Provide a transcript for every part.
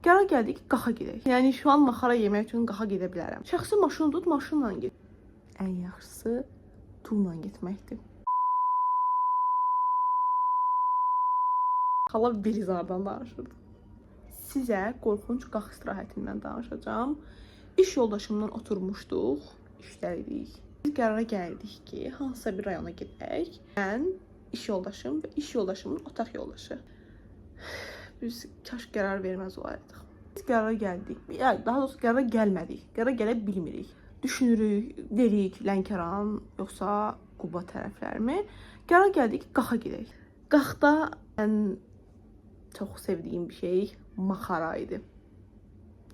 Qərar gəldi ki, qaxa gedək. Yəni şu an maxara yemək üçün qaxa gedə bilərəm. Şəxsi maşın tut, maşınla get. Ən yaxşısı turla getməkdir. Xala Belizardan danışırdı. Sizə qorxunc qax istirahətindən danışacağım. İş yoldaşımla oturmuşduq, işləyirik. Biz qərara gəldik ki, hansısa bir rayona gedək. Mən, iş yoldaşım və iş yoldaşımın otaq yoldaşı. Biz kaş qərar verməz olaydıq. Biz qərara gəldik. Daha doğrusu qərara gəlmədik. Qərara gələ bilmirik. Düşünürük, dedik Lənkəran yoxsa Quba tərəflərimi. Qərar gəldik ki, qaxa gedək. Qaxda ən çox sevdiyim bir şey maxara idi.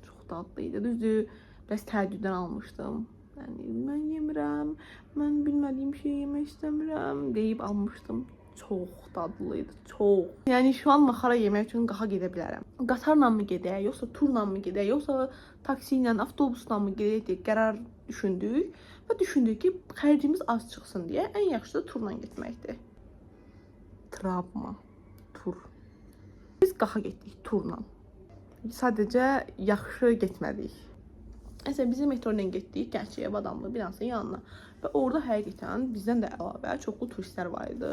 Çox dadlı idi. Düzdür, biraz təəccübdən almışdım. Yəni, mən yemirəm, mən bilmədiyim şey yemək istəmirəm deyib almışdım. Çox dadlıydı, çox. Yəni şu an maxara yemək üçün qaxa gedə bilərəm. Qatarla mı gedək, yoxsa turla mı gedək, yoxsa taksi ilə, avtobusla mı gedək deyə qərar düşündük və düşündük ki, xərcimiz az çıxsın deyə ən yaxşısı turla getməkdir. Travma, tur. Biz qaxa getdik turla. Sadəcə yaxşı getmədik. Məsələn, bizim metro ilə getdik Gəncəyə Badamlı binasının yanına. Və orada həqiqətən bizdən də əlavə çoxlu turistlər var idi.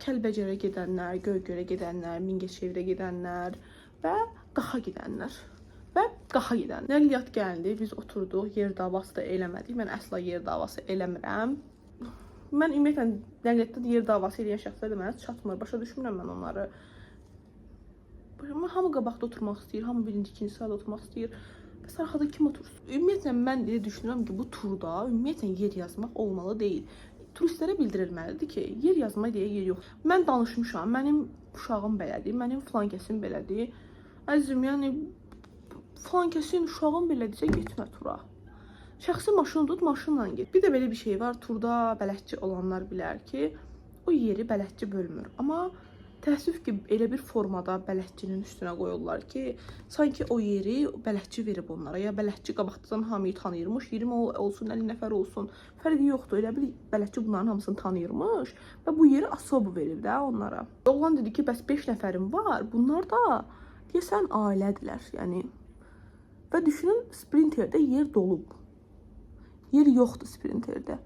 Kəlbəcərə gedənlər, Göygölə gedənlər, Mingəçevirə gedənlər və qaxa gedənlər. Nəqliyyat gəldi, biz oturduq, yer davası da eləmədik. Mən əsla yer davası eləmirəm. Mən ümumiyyətlə nəqliyyatda yer davası eləyən şəxslər də mənə çatmır. Başa düşmürəm mən onları. Hamı qabaqda oturmaq istəyir, hamı birinci, ikinci sırada oturmaq istəyir. Bəs arxada kim otursun? Ümumiyyətlə, mən düşünürəm ki, bu turda ümumiyyətlə yer yazmaq olmalı deyil. Turistlərə bildirilməlidir ki, yer yazma deyə yer yox. Mən danışmışam, mənim uşağım belədir, mənim filan kəsim belədir. Əzizim, yəni filan kəsin uşağım belədirsə getmə tura. Şəxsi maşın tut, maşınla get. Bir də belə bir şey var, turda bələdçi olanlar bilər ki, o yeri bələdçi bölmür. Amma təəssüf ki, elə bir formada bələdçinin üstünə qoyurlar ki, sanki o yeri bələdçi verib onlara. Ya bələdçi qabaqdan hamıyı tanıyırmış, 20 olsun, 50 nəfər olsun. Fərqi yoxdur, elə bir bələdçi bunların hamısını tanıyırmış və bu yeri asobu verib də onlara. Oğlan dedi ki, bəs 5 nəfərim var, bunlar da deyəsən ailədirlər. Yəni. Və düşünün, sprinterdə yer dolub. Yer yoxdur sprinterdə.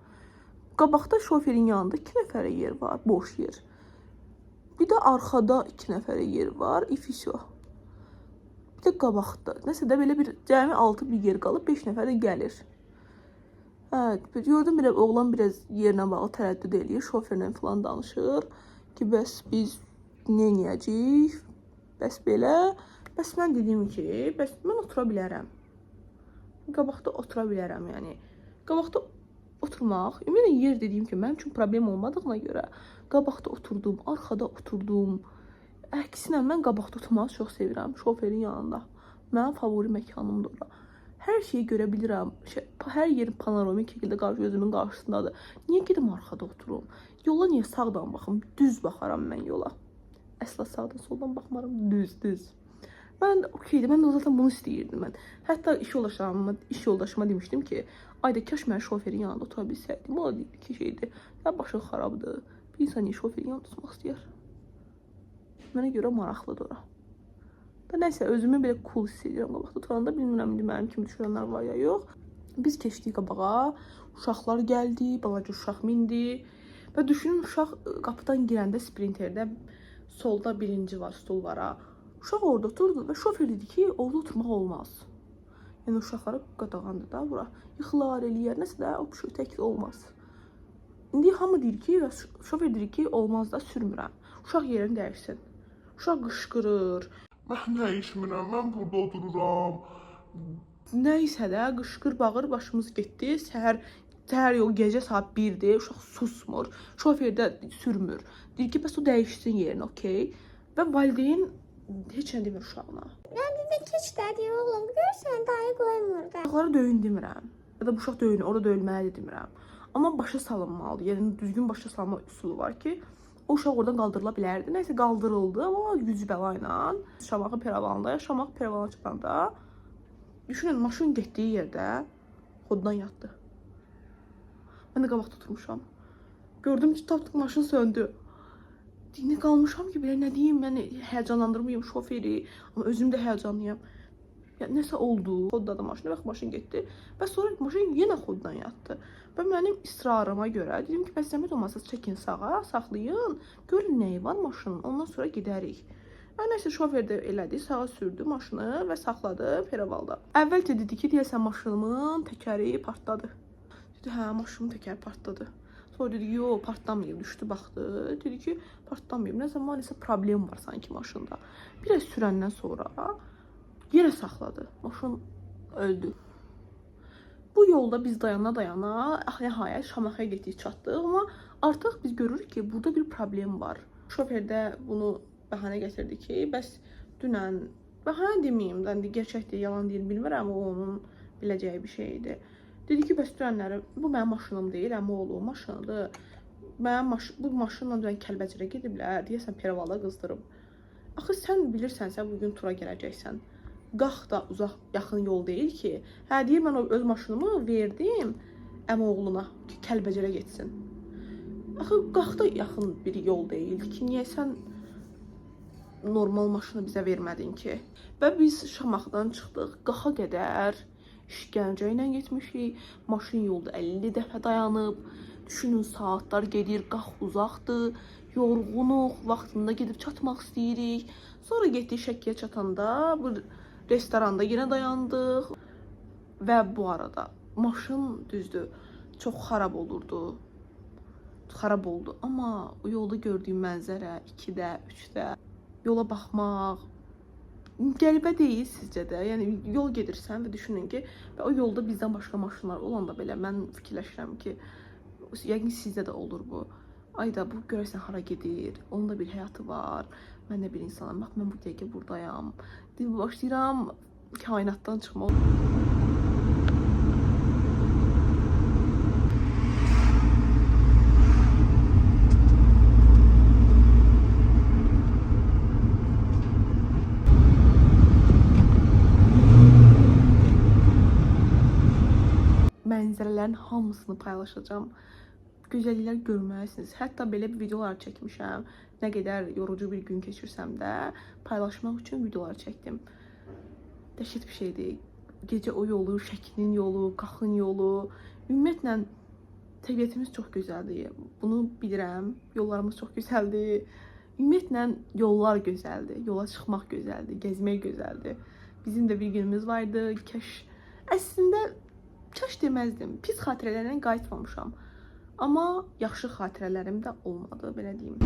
Qabaqda şoferin yanında 2 nəfərə yer var, boş yer. Bir də arxada 2 nəfərə yer var, ifisyo. Bir də qabaqda. Nəsə də belə bir cəmi 6 bir yer qalıb, 5 nəfərə gəlir. Hə, gördüm, oğlan biraz yerlə bağlı tərəddüd eləyir, şoferlə falan danışır ki, bəs biz nə eləyəcəyik? Bəs belə. Bəs mən dedim ki, bəs mən otura bilərəm. Qabaqda otura bilərəm, yəni. Qabaqda oturmaq, ümumiyyətlə yer dediyim ki, mənim üçün problem olmadığına görə qabaqda oturdum, arxada oturdum. Əksinə, mən qabaqda oturmağı çox sevirəm, şoferin yanında. Mənim favori məkanımdır ora. Hər şeyi görə bilirəm. Hər yer panoramik şəkildə gözümün qarşısındadır. Niyə gedim arxada oturum? Yola niyə sağdan baxım? Düz baxaram mən yola. Əsla sağdan soldan baxmaram, düz. Mən okeydir, mən də zaten bunu istəyirdim mən. Hətta iş yoldaşıma demişdim ki, ayda kaş mən şoferin yanında otura bilsəydim. O da deyildi ki, şeydir, ya başın xarabdır. Bir insan niyə şoferin yanında tutmaq istəyər? Mənə görə maraqlıdır ora. Və nəysə, özümü belə cool hiss edirəm qabaqda oturanda. Bilmirəm, mənim kimi düşünənlər var ya yox. Biz keçdik qabağa, uşaqlar gəldi, balaca uşaq mindi. Və düşünün, uşaq qapıdan girəndə sprinterdə solda birinci var, stul var ha. Uşaq orada oturdu və şofer dedi ki, orada oturmaq olmaz. Yəni uşaqları qadağandır da bura. Yıxılar, eləyər, nəsə də o şey tək olmaz. İndi hamı deyir ki, şofer deyir ki, olmaz da sürmürəm. Uşaq yerini dəyişsin. Uşaq qışqırır. Mən dəyişmirəm, mən burada otururam. Nəysə də qışqır, bağır, başımız getdi. Səhər yol gecə saat 1-dir, uşaq susmur. Şofer də sürmür. Deyir ki, bəs o dəyişsin yerini, okey. Və valideyn heç nə demir uşağına. Yəni bizə keç dədi oğlum, görsən dayı qoymur da. Uşaqları döyün demirəm. Ya da bu uşaq döyün, orada döyülməlidir demirəm. Amma başa salınmalıdır. Yəni düzgün başa salma üsulu var ki, o uşaq oradan qaldırıla bilərdi. Nəysə qaldırıldı, amma yüz bəla ilə Şamaxı Peravanında, Şamaxı Peravana çıxanda düşünün, maşın getdiyi yerdə xoddan yatdı. Mən də qabaqda oturmuşam. Gördüm ki, tapdıq maşın söndü. Dinə qalmışam ki, belə nə deyim, mən həyəcanlandırmayım şoferi, amma özüm də həyəcanlıyam. Ya nəsə oldu. Xodladı maşını və maşın getdi. Və sonra maşın yenə xoddan yatdı. Və mənim israrıma görə dedim ki, bəs zəhmət olmasa çəkin sağa, saxlayın. Görün nəyi var maşının. Ondan sonra gedərik. Nəysə şofer də elədi, sağa sürdü maşını və saxladı Peravalda. Əvvəlcə dedi ki, deyəsən maşınımın təkəri partladı. Dedi, hə, maşınımın təkəri partladı. Sonra dedi, yox, partlamayıb, düşdü, baxdı. Dedi ki, partlamayıb, nə zaman isə problem var sanki maşında. Bir az sürəndən sonra yenə saxladı. Maşın öldü. Bu yolda biz dayana nəhayət Şamaxıya getdik, çatdıq. Amma artıq biz görürük ki, burada bir problem var. Şofer də bunu bəhanə gətirdi ki, bəs dünən, bəhanə deməyim, gerçəkdir, yalan deyil, bilmirəm, o onun biləcəyi bir şeydir. Dedi ki, bəs dünənləri, bu mənim maşınım deyil, əmi oğlu maşınıdır. Bu maşınla dünən Kəlbəcərə gediblər, deyəsən Peravala qızdırıb. Axı sən bilirsənsə, bugün tura gələcəksən. Qalx da uzaq, yaxın yol deyil ki. Hə, deyir, mən öz maşınımı verdim əmi oğluna ki, Kəlbəcərə getsin. Axı, qalx da yaxın bir yol deyil ki, niyə sən normal maşını bizə vermədin ki? Və biz Şamaxıdan çıxdıq, qaxa qədər işgəncə ilə getmişik. Maşın yolda 50 dəfə dayanıb. Düşünün, saatlar gedir, qax uzaqdır. Yorğunuq, vaxtında gedib çatmaq istəyirik. Sonra getdik Şəkiyə çatanda bu restoranda yenə dayandıq. Və bu arada maşın düzdür, çox xarab olurdu. Xarab oldu. Amma o yolda gördüyüm mənzərə 2-də, 3-də yola baxmaq qəribə deyil sizcə də? Yəni yol gedirsən və düşünün ki, və o yolda bizdən başqa maşınlar olanda belə mən fikirləşirəm ki, yəqin sizdə də olur bu. Ayda bu görəsən hara gedir? Onun da bir həyatı var. Mən də bir insanam. Bax, mən bu dəqiqə buradayam. Başlayıram kainatdan çıxmaq. Mənzərələrin hamısını paylaşacağım. Gözəlliklər görməlisiniz. Hətta belə bir videolar çəkmişəm. Nə qədər yorucu bir gün keçirsəm də paylaşmaq üçün videolar çəkdim. Dəhşət bir şeydir. Gecə o yolu, Şəkinin yolu, Qaxın yolu. Ümumiyyətlə təbiətimiz çox gözəldir. Bunu bilirəm. Yollarımız çox gözəldir. Ümumiyyətlə yollar gözəldir. Yola çıxmaq gözəldir. Gəzmək gözəldir. Bizim də bir günümüz vardı. Əslində kaş deməzdim. Pis xatirələrlə qayıtmamışam. Amma yaxşı xatirələrim də olmadı, belə deyim.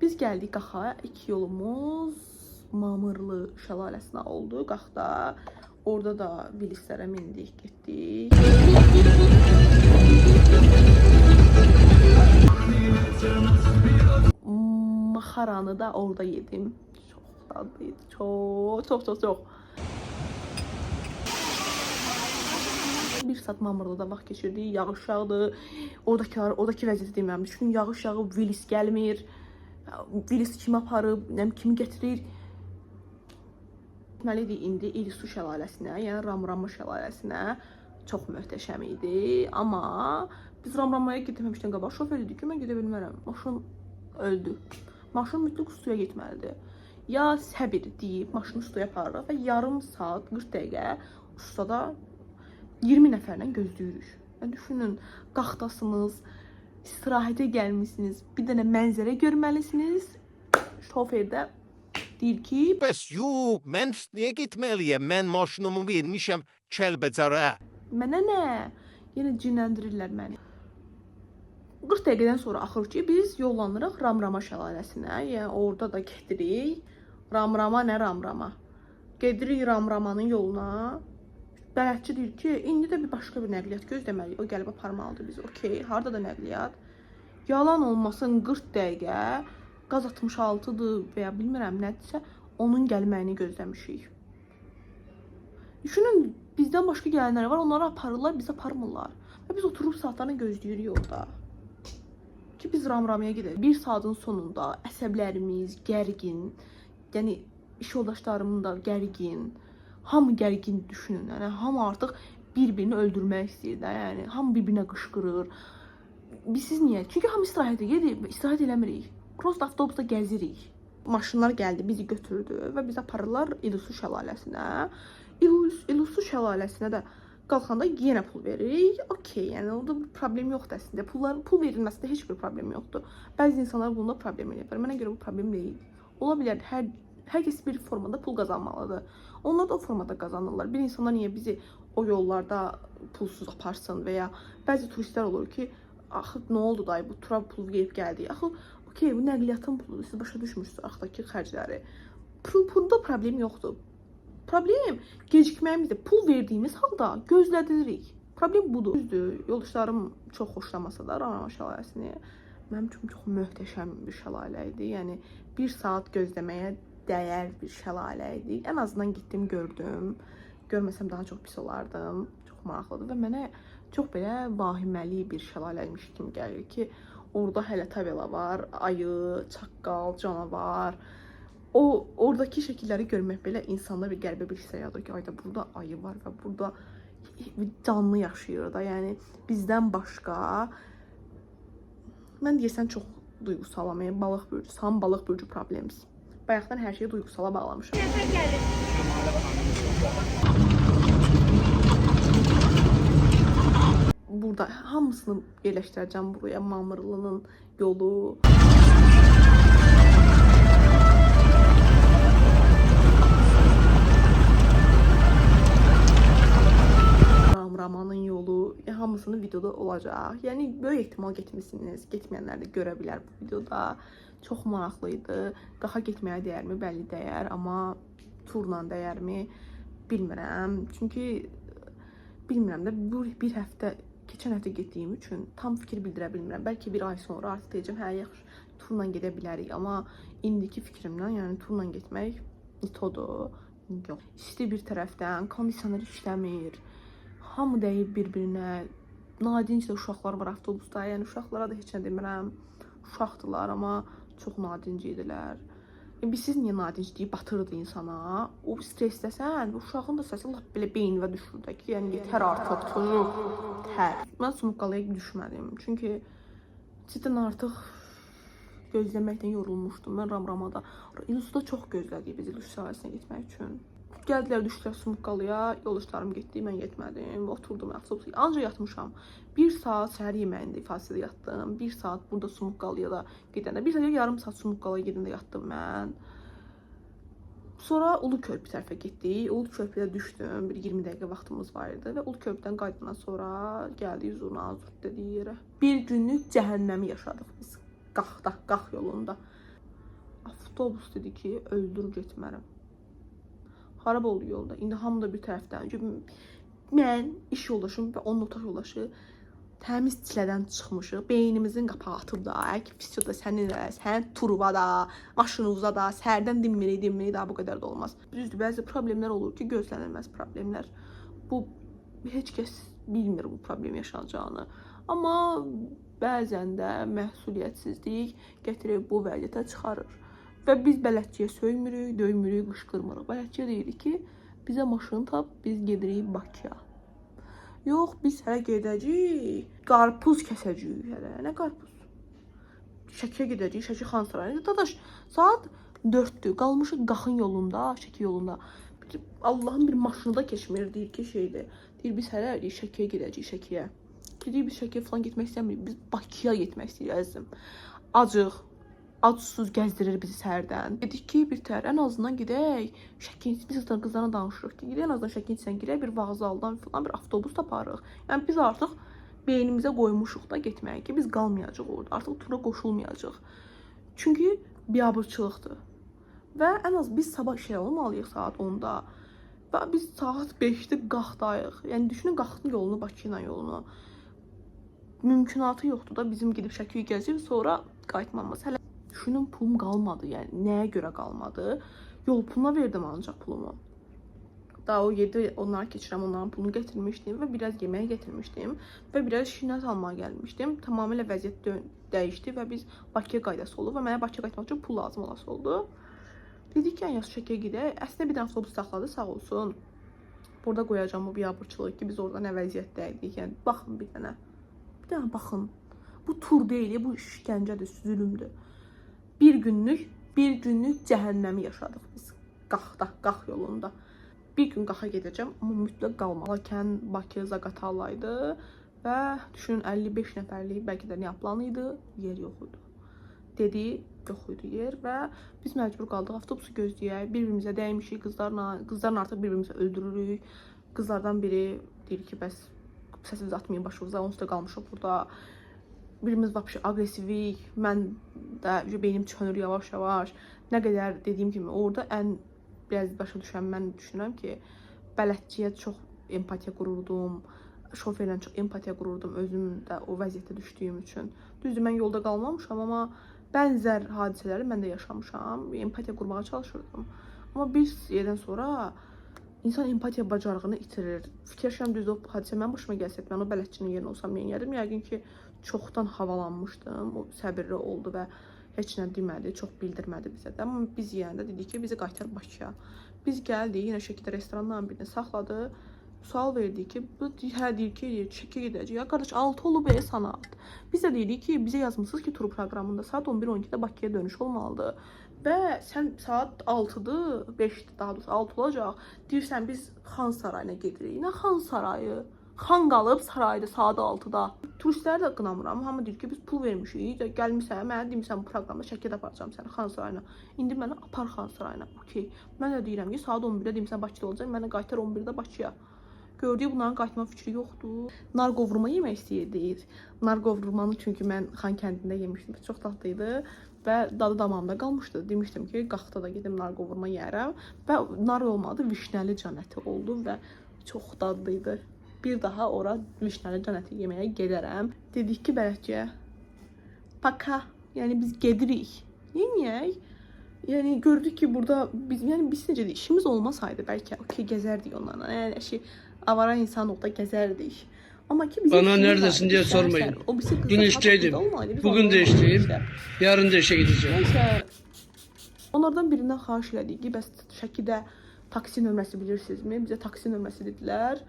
Biz gəldik Qaxa. İlk yolumuz Mamırlı şəlaləsinə oldu. Qaxda. Orada da bilislərə mindik, getdik. Maxaranı da orada yedim. Çox dadlıydı. Çox. Bir saat Mamırlıda vaxt keçirdik. Yağış yağdı. Oradakı vəziyyəti demirəm. Düşünün, yağış yağıb, Vilis gəlmir. Vilis kimi aparıb, kimi gətirir. Gitməlidir indi İlisu şəlaləsinə, yəni Ramrama şəlaləsinə. Çox möhtəşəm idi. Amma biz Ramramaya getməmişdən qabaq şofer dedi ki, mən gedə bilmərəm. Maşın öldü. Maşın mütləq suya getməlidir. Ya səbir deyib maşını suya aparırıq və yarım saat, 40 dəqiqə ustada 20 nəfərlə gözləyirik. Yəni düşünün, qaxdasınız, istirahətə gəlmişsiniz, bir dənə mənzərə görməlisiniz. Şofer də deyir ki, bəs yox, mən niyə getməliyəm? Mən maşınımı vermişəm Kəlbəcərə. Mənə nə? Yenə cinləndirirlər məni. 40 dəqiqədən sonra axır ki, biz yollanırıq Ramrama şəlaləsinə. Yəni orada da gedirik. Ramrama nə Ramrama? Gedirik Ramramanın yoluna. Bələdçi deyir ki, indi də bir başqa bir nəqliyyat gözləməliyik. O gəlib aparmalıdır bizi. Okey, harada da nəqliyyat? Yalan olmasın 40 dəqiqə. Qaz 66-dır və ya bilmirəm nədirsə, onun gəlməyini gözləmişik. Düşünün, bizdən başqa gələnlər var, onları aparırlar, bizi aparmırlar. Və biz oturub saatlarını gözləyirik orada. ki biz Ramramaya gedək. Bir saatın sonunda əsəblərimiz gərgin, yəni iş yoldaşlarım da gərgin, hamı gərgin düşünün. Yəni hamı artıq bir-birini öldürmək istəyir də, yəni hamı bir-birinə qışqırır. Siz niyə? Çünki hamı istirahətə gedir, istirahət eləmirik. Prosta avtobusda gəzirik. Maşınlar gəldi, bizi götürdü və bizi aparırlar İlusu şəlaləsinə. İlusu şəlaləsinə də qalxanda yenə pul veririk. Okey, yəni orada bir problem yoxdur əslində. Pul verilməsində heç bir problem yoxdur. Bəzi insanlar bunda problem edir. Mənə görə bu problem deyil. Ola bilər hər kəs bir formada pul qazanmalıdır. Onlar da o formada qazanırlar. Bir insanlar niyə bizi o yollarda pulsuz aparsın və ya bəzi turistlər olur ki, axı nə oldu dayı, bu tura pul verib gəldik. Axı okey, bu nəqliyyatın puludur. Siz başa düşmürsünüz axdakı xərcləri. Pulda problem yoxdur. Problem gecikməyimizdir. Pul verdiyimiz halda gözlədirik. Problem budur. Düzdür, yoldaşlarım çox xoşlamasa da Ramrama şəlaləsini, mənim üçün çox möhtəşəm bir şəlalə idi. Yəni 1 saat gözləməyə dəyər bir şəlalə idi. Ən azından getdim, gördüm. Görməsəm daha çox pis olardım. Çox maraqlıdır və mənə çox belə vahiməli bir şəlaləymiş kimi gəlir ki, orada hələ tabela var, ayı, çaqqal, canavar. Oradakı şəkilləri görmək belə insanda bir qəribə bir hissə yaradır ki, ayda burada ayı var və burada canlı yaşayır da. Yəni bizdən başqa mən deyəsən çox duyğusalam. Yəni balıq bürcü, sam balıq bürcü problems. Bayaqdan hər şeyi duygusala bağlamışam. Burada hamısını yerləşdirəcəm buraya. Mamırlının yolu. Ramramanın yolu. Hamısını videoda olacaq. Yəni böyük ehtimal getmisiniz. Getməyənlər də görə bilər bu videoda. Çox maraqlıydı. Daha getməyə dəyərmi? Bəlli dəyər, amma turla dəyərmi? Bilmirəm. Çünki bilmirəm də bir həftə keçən həftə getdiyim üçün tam fikir bildirə bilmirəm. Bəlkə bir ay sonra artıq deyəcəm, hə yaxşı, turla gedə bilərik, amma indiki fikrimdən, yəni turla getmək metodur. Yox. İsti bir tərəfdən, kondisioner işləmir. Hamı dəyib bir-birinə. Nadinc də uşaqlar var avtobusda. Yəni uşaqlara da heç nə demirəm. Uşaqdılar, amma çox nadinc idilər. Siz niyə nadinc deyib batırdı insana? O stressləsən, uşağın da səsi lap belə beyninə düşür də ki, yəni yetər artıq, çocuk, tər. Mən Sumqalaya düşmədim, çünki cidden artıq gözləməkdən yorulmuşdum. Mən Ramramada, İlusuda çox gözlədik biz İlusu şəhərləsinə getmək üçün. Gəldilər, düşdülər Sumqalaya, yoldaşlarım getdi, mən getmədim, oturdum avtobusa. Ancaq yatmışam. 1 saat səhər yeməyində ifadəsində yatdım. 1 saat burada Sumqalaya da gedəndə, 1 saat yarım saat Sumqalaya gedəndə yatdım mən. Sonra Ulu Körpü tərəfə getdik. Ulu Körpüdə düşdüm. Bir 20 dəqiqə vaxtımız var idi və Ulu Körpüdən qayıdandan sonra gəldik Zurnazurt dediyi yerə. Bir günlük cəhənnəmi yaşadıq biz. Qax yolunda. Avtobus dedi ki, öldür getmərəm. Xarab oldu yolda. İndi hamı da bir tərəfdən. Mən, iş yoldaşım və onun otaq yoldaşı təmiz çilədən çıxmışıq. Beynimizin qapağı atıb da, pis da sən turva da, maşınınıza da, səhərdən dinmirik daha bu qədər də olmaz. Düzdür, bəzi problemlər olur ki, gözlənilməz problemlər. Bu heç kəs bilmir bu problem yaşanacağını. Amma bəzən də məsuliyyətsizlik gətirib bu vəziyyətə çıxarır. Və biz bələdçiyə söymürük, döymürük, qışqırmırıq. Bələdçiyə deyirik ki, bizə maşın tap, biz gedirik Bakıya. Yox, biz hələ gedəcəyik, qarpuz kəsəcəyik hələ. Nə qarpuz? Şəkiyə gedəcəyik, Şəki Xan Sarayına. Dadaş, saat 4-dür, qalmışıq Qaxın yolunda, Şəki yolunda. Allahın bir maşını da keçmir, deyir ki, şeydir. Deyir, biz hələ Şəkiyə gedəcəyik, Şəkiyə. Deyir, biz Şəkiyə falan getmək istəmirik, biz Bakıya getmək istəyirik, əzizim. Acıq. Adsuz gəzdirir bizi səhərdən. Dedik ki, bir tər, ən azından gedək. Şəkin, biz qızlarına danışırıq ki, gedək ən azından Şəkin içsən girək, bir vağzaldan falan bir avtobus taparıq. Yəni biz artıq beynimizə qoymuşuq da getməyə ki, biz qalmayacaq orada. Artıq tura qoşulmayacaq. Çünki biabırçılıqdır. Və ən az biz sabah şey olmalıyıq saat 10-da. Və biz saat 5-də Qaxdayıq. Yəni düşünün Qaxın yolunu, Bakı ilə yolunu. Mümkünatı yoxdur da bizim gedib Şəkiyə gəzib sonra qayıtmamız. Hələ düşünün pulum qalmadı, yəni nəyə görə qalmadı? Yol puluna verdim ancaq pulumu. Daha o 7 onları keçirəm, onların pulunu getirmişdim və biraz yemək getirmişdim və biraz şinat almağa gəlmişdim. Tamamilə vəziyyət dəyişdi və biz Bakıya qaydası oldu və mənə Bakıya qayıtmaq üçün pul lazım olası oldu. Dedik ki, yaz Şəkiyə gedək. Əslində bir dənə avtobus saxladı, sağ olsun. Burada qoyacağım o biabırçılıq ki, biz orada nə vəziyyətdəydik. Yəni baxın bir dənə. Bir dənə baxın. Bu tur deyil, bu işgəncədir, zülümdür. Bir günlük cəhənnəmi yaşadıq biz. Qax yolunda. Bir gün qaxa gedəcəm, amma mütləq qalmalı. Lakin Bakı Zaqatala idi və düşünün 55 nəfərlik, bəlkə də Neaplan idi, yer yox idi. Dedi, yox idi yer və biz məcbur qaldıq avtobusu gözləyək, bir-birimizə dəymişik qızlarla artıq bir-birimizə öldürürük. Qızlardan biri deyir ki, bəs səsimiz atmayın başımıza, onsuz da qalmışıq burada. Birimiz vapşı aqresivik, mən də beynim çönür yavaş-yavaş. Nə qədər dediyim kimi, orada ən biraz başa düşən mən düşünürəm ki, bələdçiyə çox empatiya qururdum, şoferlə çox empatiya qururdum özüm də o vəziyyətə düşdüyüm üçün. Düzdür, mən yolda qalmamışam, amma bənzər hadisələri mən də yaşamışam, empatiya qurmağa çalışırdım. Amma bir yerdən sonra insan empatiya bacarığını itirir. Fikirləşirəm, düzdür, o hadisə mənim başıma gəlsəydi, mən o bələdçinin yerinə olsam neyərdim? Yəqin ki, çoxdan havalanmışdım, o səbirli oldu və heç nə demədi, çox bildirmədi bizə də. Amma biz yeyəndə dedik ki, bizi qaytar Bakıya. Biz gəldik, yenə Şəkidə restoranların birini saxladı. Sual verdi ki, hə deyir ki, Şəkiyə gedəcək. Ya qardaş, 6 olub saat. Biz də dedik ki, bizə yazmışsınız ki, tur proqramında saat 11-12-də Bakıya dönüş olmalıdır. Və sən saat 6-dır, 5-dir, daha doğrusu 6 olacaq. Deyirsən, biz Xan Sarayına gedirik. Nə Xan Sarayı? Xan qalıb sarayda saat 6-da. Turistləri də qınamıram. Hamı deyir ki, biz pul vermişik. Gəlmişsən, mənə demirsən bu proqramda Şəkidə aparacağım səni Xan Sarayına. İndi mənə apar Xan Sarayına. Okey. Mən də deyirəm ki, saat 11-də demirsən Bakıda olacaq. Mənə qaytar 11-də Bakıya. Gördüyü bunların qayıtma fikri yoxdur. Nar qovurma yemək istəyirdik. Nar qovurmanı çünki mən Xan kəndində yemişdim. Çox dadlı idi və dadı damağımda qalmışdı. Demişdim ki, qaxda da gedim nar qovurma yeyərəm və nar olmadı, vişnəli canəti oldu və çox dadlı idi. Bir daha ora vişnəli canəti yeməyə gedərəm. Dedik ki, bələdçiyə, paka, yəni biz gedirik. Yeməyək. Yəni gördük ki, burada biz necə deyik, işimiz olmasaydı bəlkə okey gəzərdik onlarla. Yəni avara insanlıqda gəzərdik. Amma ki bizim bana neredesin diye sormayın. Dün işteydim. Bugün de işteyim. Yarın da işe gideceğim. Neyse. Onlardan birindən xahiş elədik ki, bəs Şəkidə taksi nömrəsi bilirsinizmi? Bizə taksi nömrəsi dedilər.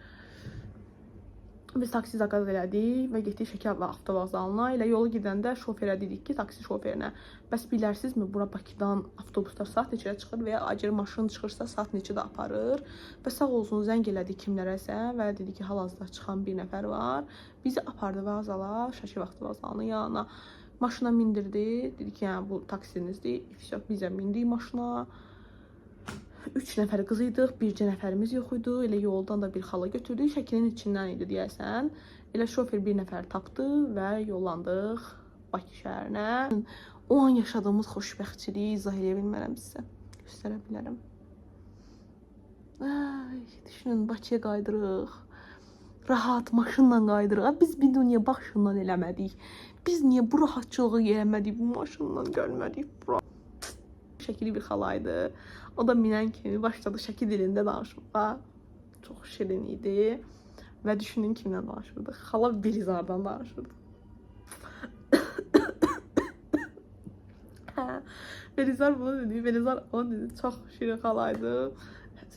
Biz taksi zakaz elədik və getdik Şəki avtovağzalına. Elə yolu gedəndə şoferə dedik ki, taksi şoferinə, bəs bilərsinizmi, bura Bakıdan avtobuslar saat neçədə çıxır və ya acil maşın çıxırsa saat neçədə aparır? Və sağ olsun zəng elədik kimlərəsə və dedi ki, hal-hazırda çıxan bir nəfər var. Bizi apardı vağzala, Şəki avtovağzalının yanına. Maşına mindirdi. Dedi ki, yəni bu taksinizdir. Bizə mindik maşına. 3 nəfər qız idik, bircə nəfərimiz yox idi. Elə yoldan da bir xala götürdük. Şəkinin içindən idi deyəsən. Elə şofer bir nəfər tapdı və yollandıq Bakı şəhərinə. O an yaşadığımız xoşbəxtçiliyi izah edə bilmərəm sizə. Göstərə bilərəm. Ay, düşünün, Bakıya qaydırıq. Rahat maşınla qaydırıq. Biz bir dünya başından eləmədik. Biz niyə bu rahatçılığı eləmədik, bu maşınla gəlmədik bura? Şəkili bir xalaydı. O da minən kimi başladı Şəki dilində danışmağa. Çox şirin idi. Və düşünün kimlə danışırdı. Xala Belizardan danışırdı. Belizar bunu dedi. Belizar onu dedi. Çox şirin xalaydı.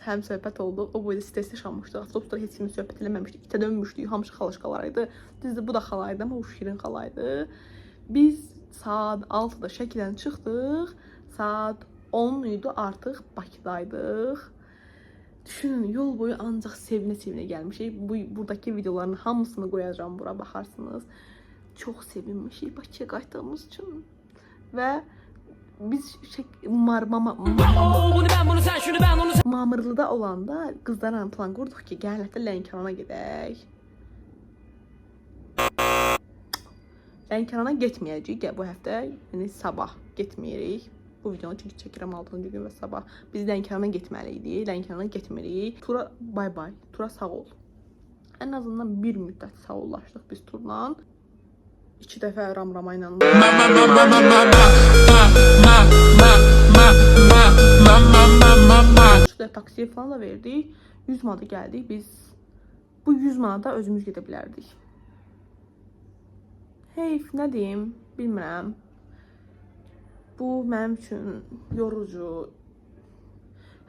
Həm söhbət oldu. O boyda stresli yaşanmışdı. Avtobusda heç kimi söhbət eləməmişdik. İtə dönmüşdük. Hamısı xalaşqalarıydı. Düzdür, bu da xalaydı ama o şirin xalaydı. Biz saat 6-da Şəkidən çıxdıq. Saat 10 idi, artıq Bakıdaydıq. Düşünün, yol boyu ancaq sevinə-sevinə gəlmişik. Buradakı videoların hamısını qoyacağım, bura baxarsınız. Çox sevinmişik Bakıya qayıtdığımız üçün. Və biz Mamırlıda olanda qızlarla plan qurduq ki, gəlin hətta Lənkərana gedək. Lənkərana getməyəcəyik bu həftə, yəni sabah getməyirik. Bu videonu çünki çəkirəm 6-cı gün və sabah. Biz Lənkərana getməliydik, Lənkərana getmirik. Tura bay bay, tura sağ ol. Ən azından bir müddət sağollaşdıq biz turla. 2 dəfə Ramrama ilə. 3 Yaxşı, taksiyə falan da verdik. 100 manata gəldik. Biz bu 100 manata özümüz gedə bilərdik. Heyf, nə deyim, bilmirəm. Bu mənim üçün yorucu.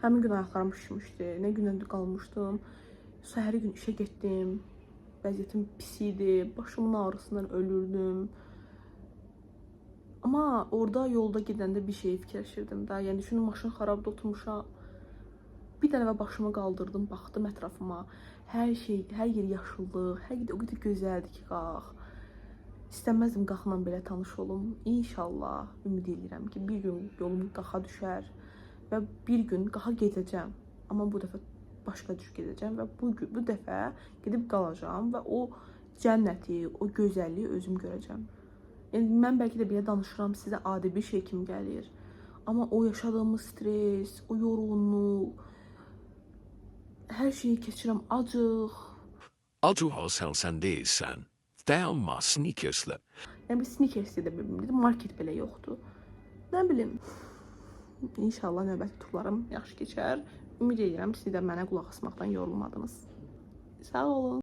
Həmin gün ayaqlarım şişmişdi. Nə gündən qalmışdım. Səhəri gün işə getdim. Vəziyyətim pis idi. Başımın ağrısından ölürdüm. Amma orada yolda gedəndə bir şey fikirləşirdim də. Yəni düşünün, maşın xarabda oturmuşam. Bir dənə başımı qaldırdım, baxdım ətrafıma. Hər şey, hər yer yaşıllıq, hər yer o qədər gözəldir ki, qalx. İstəməzdim qalxla belə tanış olum. İnşallah ümid edirəm ki, bir gün yolum qaxa düşər və bir gün qaxa gedəcəm. Amma bu dəfə başqa cür gedəcəm və bu dəfə gedib qalacağam və o cənnəti, o gözəlliyi özüm görəcəm. Yəni mən bəlkə də belə danışıram, sizə adi bir şey kimi gəlir. Amma o yaşadığımız stres, o yorğunluq, hər şeyi keçirəm, acıq. Acı olsan değilsen, dayanma sneakers'la. Yəni bir sneakers də bilmirdim, market belə yoxdur. Nə bilim. İnşallah növbəti turlarım yaxşı keçər. Ümid edirəm siz də mənə qulaq asmaqdan yorulmadınız. Sağ olun.